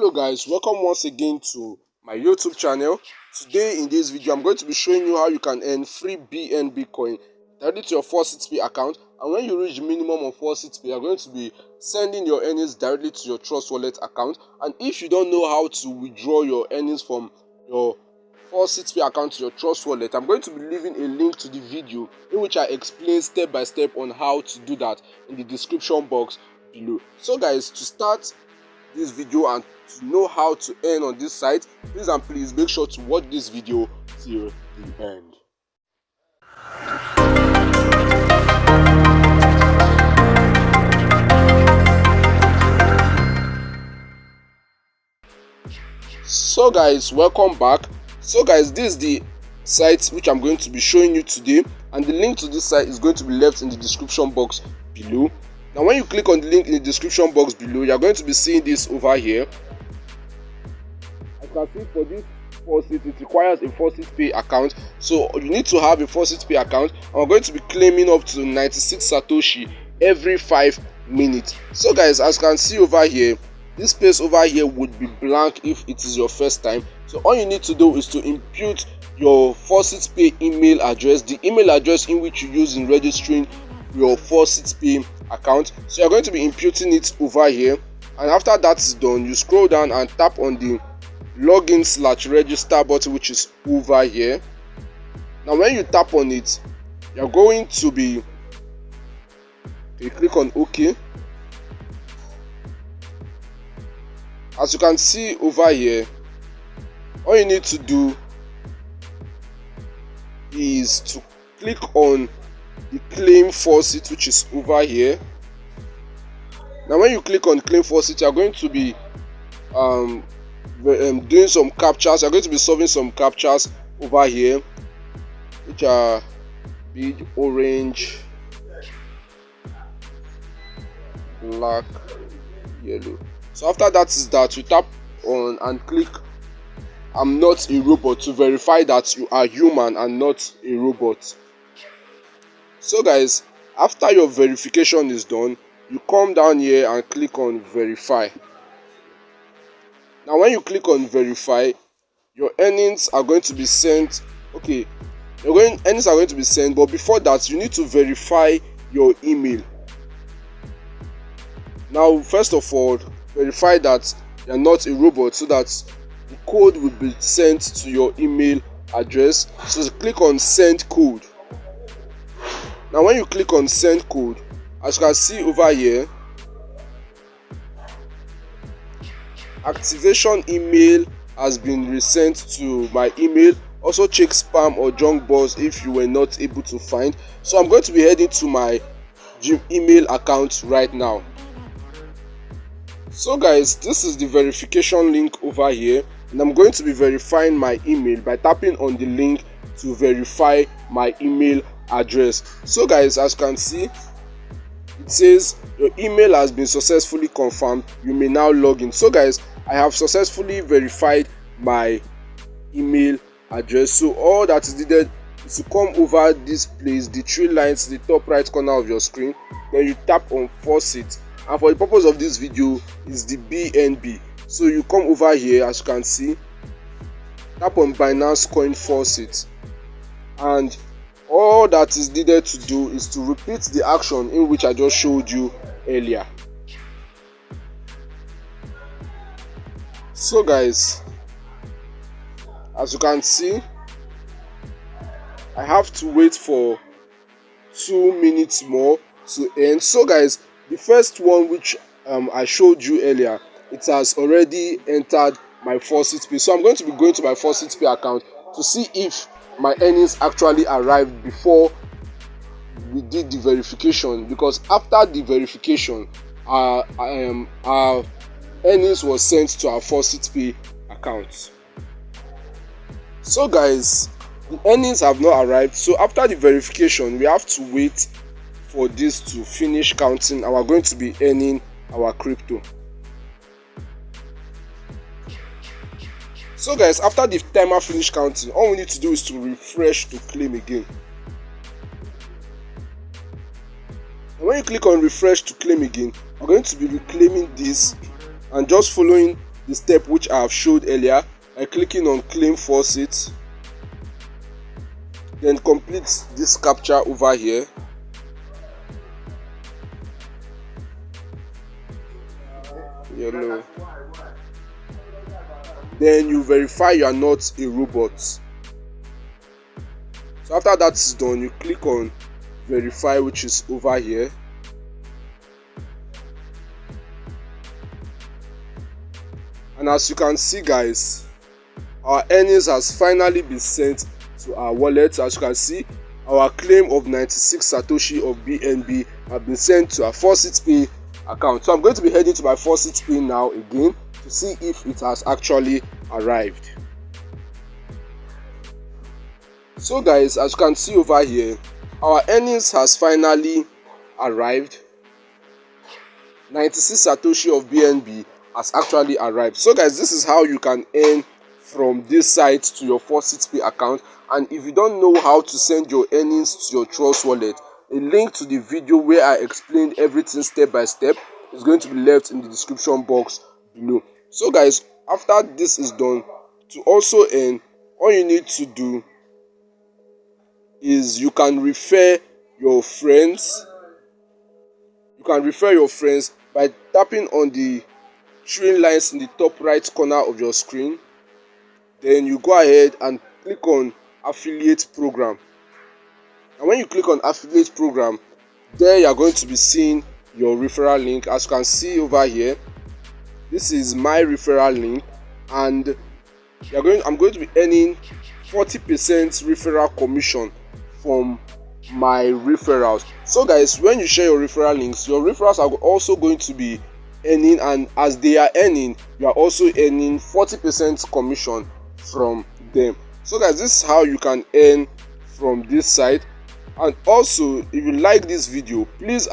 Hello guys, welcome once again to my YouTube channel. Today in this video I'm going to be showing you how you can earn free BNB coin directly to your faucetpay account, and when you reach the minimum of faucetpay you are going to be sending your earnings directly to your Trustwallet account. And if you don't know how to withdraw your earnings from your faucetpay account to your Trustwallet, I'm going to be leaving a link to the video in which I explain step by step on how to do that in the description box below. So guys, to start this video and to know how to earn on this site, please and please make sure to watch this video till the end. So guys, welcome back. So guys, this is the site which I'm going to be showing you today, and the link to this site is going to be left in the description box below. Now when you click on the link in the description box below, you are going to be seeing this over here. As you can see, for this faucet, it requires a faucetpay account, so you need to have a faucetpay account, and we're going to be claiming up to 96 satoshi every 5 minutes. So guys, as you can see over here, this space over here would be blank if it is your first time. So all you need to do is to input your faucetpay email address, the email address in which you use in registering your faucetpay account. So you're going to be inputting it over here, and after that is done, you scroll down and tap on the login/register button, which is over here. Now when you tap on it, you're going to be click on OK. As you can see over here, all you need to do is to click on the claim faucet, which is over here. Now when you click on claim faucet, you are going to be doing some captchas. You're going to be solving some captchas over here, which are big, orange, black, yellow. So after that is that, you tap on and click I'm not a robot to verify that you are human and not a robot. So guys, after your verification is done, you come down here and click on verify. Now when you click on verify, your earnings are going to be sent. Okay, earnings are going to be sent, but before that you need to verify your email. Now first of all, verify that you are not a robot so that the code will be sent to your email address. So click on send code. Now when you click on send code, as you can see over here, activation email has been resent to my email. Also check spam or junk box if you were not able to find. So I'm going to be heading to my email account right now. So guys, this is the verification link over here, and I'm going to be verifying my email by tapping on the link to verify my email address. So guys, as you can see, it says your email has been successfully confirmed, you may now log in. So guys, I have successfully verified my email address. So all that is needed is to come over this place, the three lines, the top right corner of your screen, then you tap on faucet, and for the purpose of this video is the BNB. So you come over here, as you can see, tap on Binance coin faucet, and all that is needed to do is to repeat the action in which I just showed you earlier. So guys, as you can see, I have to wait for 2 minutes more to end. So guys, the first one which I showed you earlier, it has already entered my faucetpay. So I'm going to be going to my faucetpay account to see if my earnings actually arrived before we did the verification, because after the verification our earnings was sent to our faucetpay account. So guys, the earnings have not arrived, so after the verification we have to wait for this to finish counting, and we're going to be earning our crypto. So guys, after the timer finish counting, all we need to do is to refresh to claim again. And when you click on refresh to claim again, we're going to be reclaiming this and just following the step which I have showed earlier by clicking on claim faucet, then complete this captcha over here. Yellow. Then you verify you are not a robot. So after that is done, you click on verify, which is over here. And as you can see guys, our earnings has finally been sent to our wallet. As you can see, our claim of 96 Satoshi of BNB have been sent to our faucetpay account. So I'm going to be heading to my faucetpay now again to see if it has actually arrived. So guys, as you can see over here, our earnings has finally arrived. 96 Satoshi of BNB has actually arrived. So guys, this is how you can earn from this site to your faucetpay account. And if you don't know how to send your earnings to your Trust wallet, a link to the video where I explained everything step by step is going to be left in the description box below. So guys, after this is done, to also earn, all you need to do is you can refer your friends. You can refer your friends by tapping on the three lines in the top right corner of your screen. Then you go ahead and click on affiliate program. And when you click on affiliate program, there you are going to be seeing your referral link. As you can see over here, this is my referral link, and I'm going to be earning 40% referral commission from my referrals. So guys, when you share your referral links, your referrals are also going to be earning, and as they are earning, you are also earning 40% commission from them. So guys, this is how you can earn from this site. And also, if you like this video, please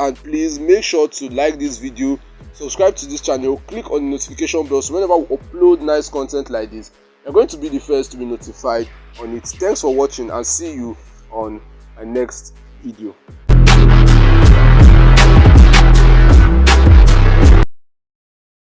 make sure to like this video, subscribe to this channel, click on the notification bell so whenever we upload nice content like this, you're going to be the first to be notified on it. Thanks for watching, and see you on my next video.